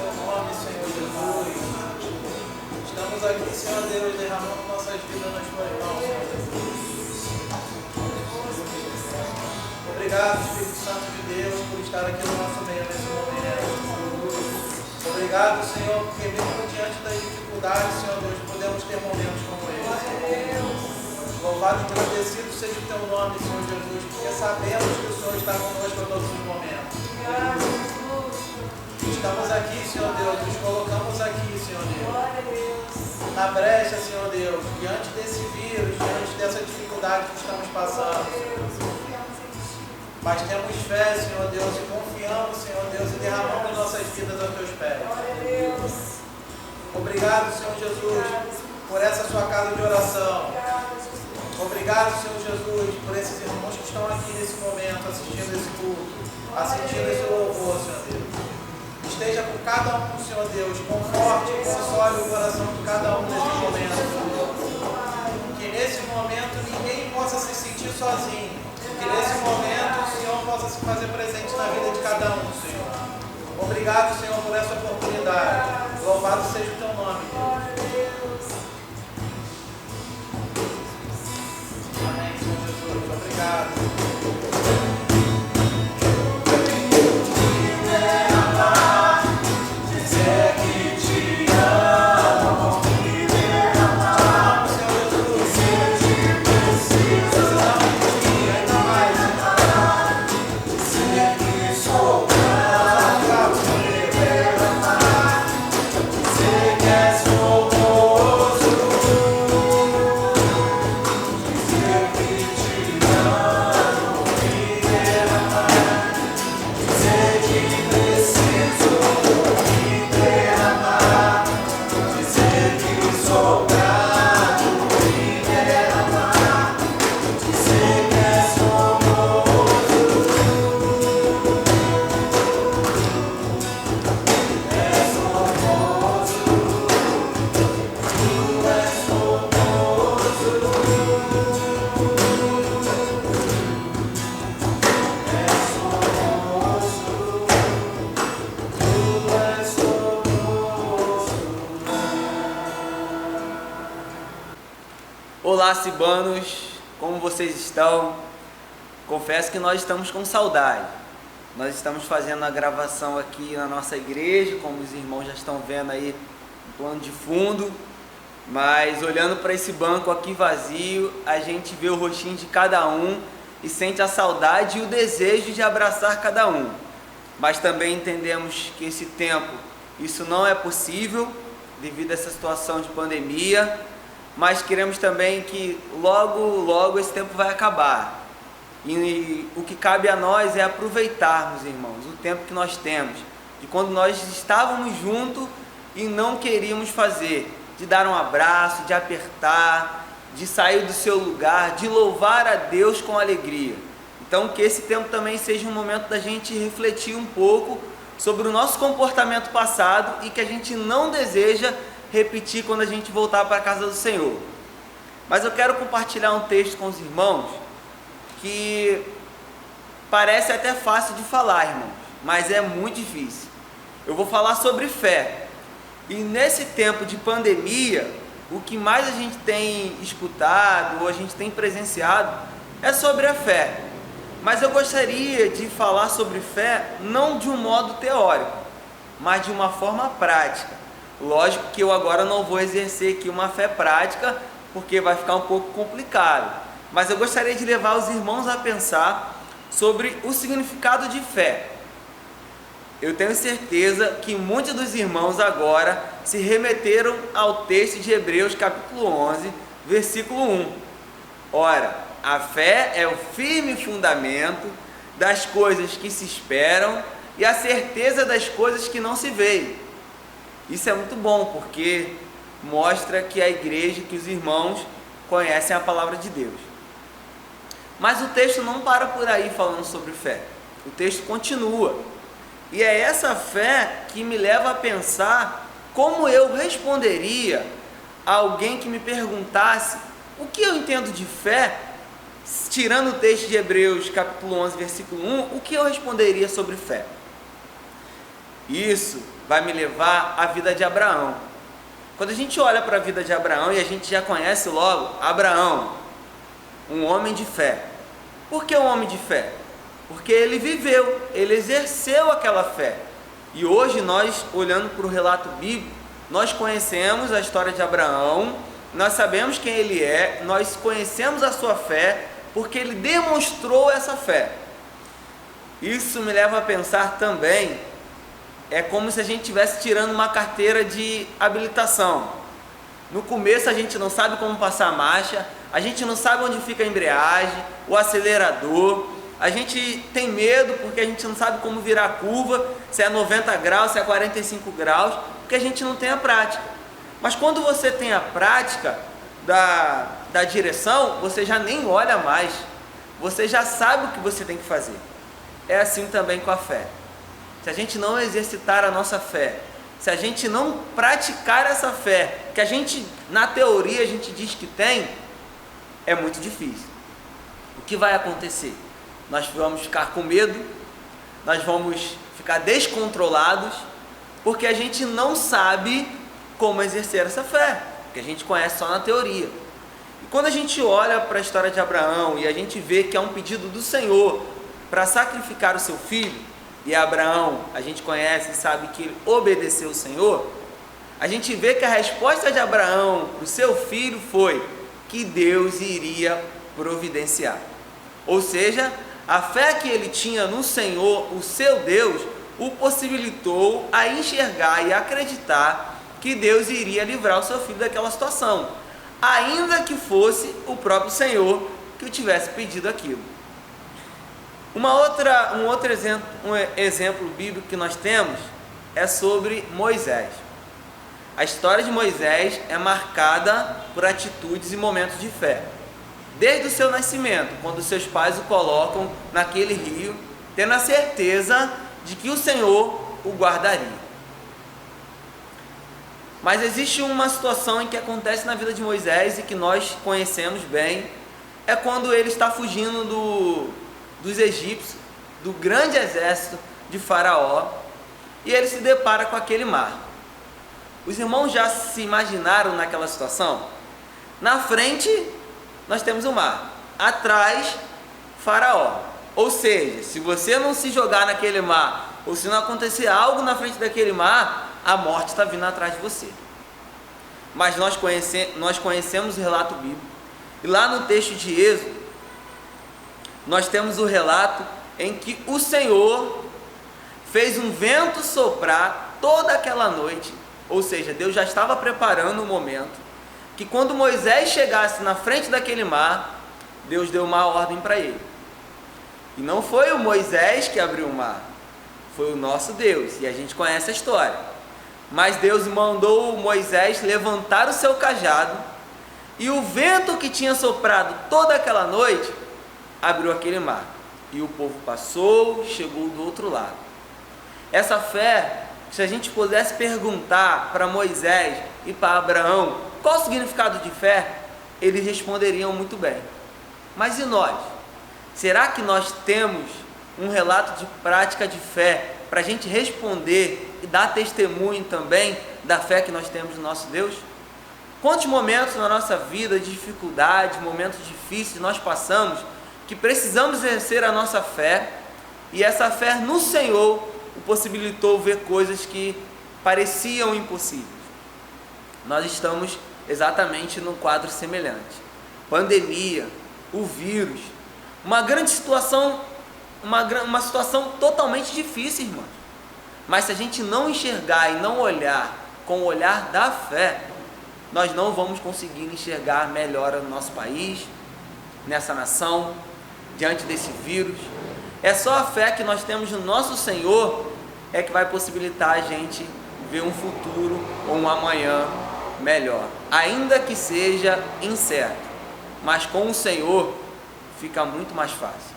Teu nome, Senhor Jesus. Estamos aqui, Senhor Deus, derramando nossas vidas nas Tuas mãos, Senhor Jesus. Obrigado, Espírito Santo de Deus, por estar aqui no nosso meio nesse momento. Obrigado, Senhor, porque mesmo diante das dificuldades, Senhor Deus, podemos ter momentos como esse. Louvado e agradecido seja o Teu nome, Senhor Jesus, porque sabemos que o Senhor está conosco a todos os momentos. Estamos aqui, Senhor Deus, nos colocamos aqui, Senhor Deus, na brecha, Senhor Deus, diante desse vírus, diante dessa dificuldade que estamos passando. Mas temos fé, Senhor Deus, e confiamos, Senhor Deus, e derramamos nossas vidas aos Teus pés. Obrigado, Senhor Jesus, por essa Sua casa de oração. Obrigado, Senhor Jesus, por esses irmãos que estão aqui nesse momento, assistindo esse culto, assistindo esse louvor, Senhor Deus. Esteja com cada um, Senhor Deus, conforte e console o coração de cada um nesse momento, Senhor Deus. Que nesse momento ninguém possa se sentir sozinho. Que nesse momento o Senhor possa se fazer presente na vida de cada um, Senhor. Obrigado, Senhor, por essa oportunidade. Louvado seja o Teu nome, Deus. Amém, Senhor Jesus. Obrigado. Olá, cibanos, como vocês estão? Confesso que nós estamos com saudade. Nós estamos fazendo a gravação aqui na nossa igreja, como os irmãos já estão vendo aí no plano de fundo. Mas olhando para esse banco aqui vazio, a gente vê o rostinho de cada um e sente a saudade e o desejo de abraçar cada um. Mas também entendemos que esse tempo, isso não é possível devido a essa situação de pandemia. Mas queremos também que logo esse tempo vai acabar. E o que cabe a nós é aproveitarmos, irmãos, o tempo que nós temos. De quando nós estávamos juntos e não queríamos fazer. De dar um abraço, de apertar, de sair do seu lugar, de louvar a Deus com alegria. Então que esse tempo também seja um momento da gente refletir um pouco sobre o nosso comportamento passado e que a gente não deseja repetir quando a gente voltar para a casa do Senhor. Mas eu quero compartilhar um texto com os irmãos que parece até fácil de falar, irmãos, mas é muito difícil. Eu vou falar sobre fé. E nesse tempo de pandemia, o que mais a gente tem escutado ou a gente tem presenciado é sobre a fé. Mas eu gostaria de falar sobre fé não de um modo teórico, mas de uma forma prática. Lógico que eu agora não vou exercer aqui uma fé prática, porque vai ficar um pouco complicado. Mas eu gostaria de levar os irmãos a pensar sobre o significado de fé. Eu tenho certeza que muitos dos irmãos agora se remeteram ao texto de Hebreus capítulo 11, versículo 1. Ora, a fé é o firme fundamento das coisas que se esperam e a certeza das coisas que não se veem. Isso é muito bom, porque mostra que a igreja, que os irmãos conhecem a palavra de Deus. Mas o texto não para por aí falando sobre fé. O texto continua. E é essa fé que me leva a pensar como eu responderia a alguém que me perguntasse o que eu entendo de fé, tirando o texto de Hebreus capítulo 11, versículo 1, o que eu responderia sobre fé? Isso vai me levar à vida de Abraão. Quando a gente olha para a vida de Abraão e a gente já conhece logo Abraão, um homem de fé. Por que um homem de fé? Porque ele viveu, ele exerceu aquela fé. E hoje nós, olhando para o relato bíblico, nós conhecemos a história de Abraão, nós sabemos quem ele é, nós conhecemos a sua fé, porque ele demonstrou essa fé. Isso me leva a pensar também, é como se a gente estivesse tirando uma carteira de habilitação. No começo a gente não sabe como passar a marcha, a gente não sabe onde fica a embreagem, o acelerador, a gente tem medo porque a gente não sabe como virar a curva, se é 90 graus, se é 45 graus, porque a gente não tem a prática. Mas quando você tem a prática da direção, você já nem olha mais, você já sabe o que você tem que fazer. É assim também com a fé. Se a gente não exercitar a nossa fé, se a gente não praticar essa fé, que a gente, na teoria, a gente diz que tem, é muito difícil. O que vai acontecer? Nós vamos ficar com medo, nós vamos ficar descontrolados, porque a gente não sabe como exercer essa fé, que a gente conhece só na teoria. E quando a gente olha para a história de Abraão e a gente vê que é um pedido do Senhor para sacrificar o seu filho, e Abraão, a gente conhece e sabe que ele obedeceu o Senhor, a gente vê que a resposta de Abraão para o seu filho foi que Deus iria providenciar. Ou seja, a fé que ele tinha no Senhor, o seu Deus, o possibilitou a enxergar e acreditar que Deus iria livrar o seu filho daquela situação, ainda que fosse o próprio Senhor que o tivesse pedido aquilo. Um outro exemplo bíblico que nós temos é sobre Moisés. A história de Moisés é marcada por atitudes e momentos de fé. Desde o seu nascimento, quando seus pais o colocam naquele rio, tendo a certeza de que o Senhor o guardaria. Mas existe uma situação em que acontece na vida de Moisés e que nós conhecemos bem, é quando ele está fugindo dos egípcios, do grande exército de Faraó, e ele se depara com aquele mar. Os irmãos já se imaginaram naquela situação? Na frente nós temos o mar, atrás Faraó. Ou seja, se você não se jogar naquele mar, ou se não acontecer algo na frente daquele mar, a morte está vindo atrás de você. Mas nós conhecemos o relato bíblico, e lá no texto de Êxodo, nós temos o relato em que o Senhor fez um vento soprar toda aquela noite, ou seja, Deus já estava preparando o momento, que quando Moisés chegasse na frente daquele mar, Deus deu uma ordem para ele. E não foi o Moisés que abriu o mar, foi o nosso Deus, e a gente conhece a história. Mas Deus mandou Moisés levantar o seu cajado, e o vento que tinha soprado toda aquela noite, abriu aquele mar, e o povo passou, chegou do outro lado. Essa fé, se a gente pudesse perguntar para Moisés e para Abraão qual o significado de fé, eles responderiam muito bem. Mas e nós? Será que nós temos um relato de prática de fé para a gente responder e dar testemunho também da fé que nós temos no nosso Deus? Quantos momentos na nossa vida de dificuldade, momentos difíceis nós passamos, que precisamos exercer a nossa fé, e essa fé no Senhor o possibilitou ver coisas que pareciam impossíveis. Nós estamos exatamente num quadro semelhante. Pandemia, o vírus, uma grande situação, uma situação totalmente difícil, irmãos. Mas se a gente não enxergar e não olhar com o olhar da fé, nós não vamos conseguir enxergar melhora no nosso país, nessa nação, diante desse vírus. É só a fé que nós temos no nosso Senhor é que vai possibilitar a gente ver um futuro ou um amanhã melhor, ainda que seja incerto, mas com o Senhor fica muito mais fácil.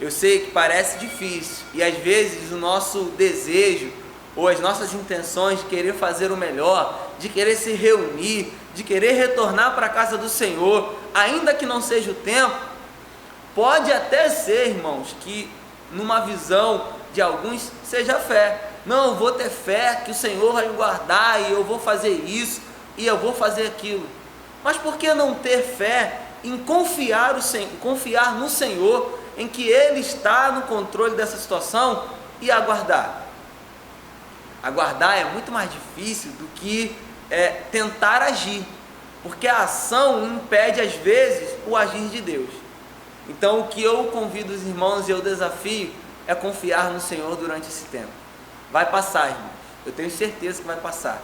Eu sei que parece difícil e às vezes o nosso desejo ou as nossas intenções de querer fazer o melhor, de querer se reunir, de querer retornar para a casa do Senhor, ainda que não seja o tempo, pode até ser, irmãos, que numa visão de alguns seja fé, Não, eu vou ter fé que o Senhor vai me guardar e eu vou fazer isso e eu vou fazer aquilo. Mas por que não ter fé em confiar no Senhor, em que Ele está no controle dessa situação e aguardar? Aguardar é muito mais difícil do que tentar agir, porque a ação impede às vezes o agir de Deus. Então o que eu convido os irmãos e eu desafio é confiar no Senhor durante esse tempo. Vai passar, irmãos, eu tenho certeza que vai passar.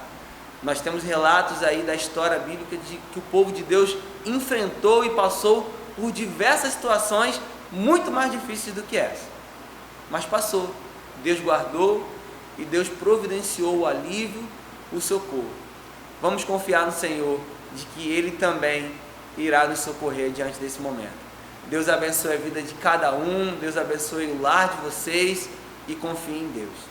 Nós temos relatos aí da história bíblica de que o povo de Deus enfrentou e passou por diversas situações muito mais difíceis do que essa, mas passou. Deus guardou e Deus providenciou o alívio, o socorro. Vamos confiar no Senhor de que Ele também irá nos socorrer diante desse momento. Deus abençoe a vida de cada um, Deus abençoe o lar de vocês e confie em Deus.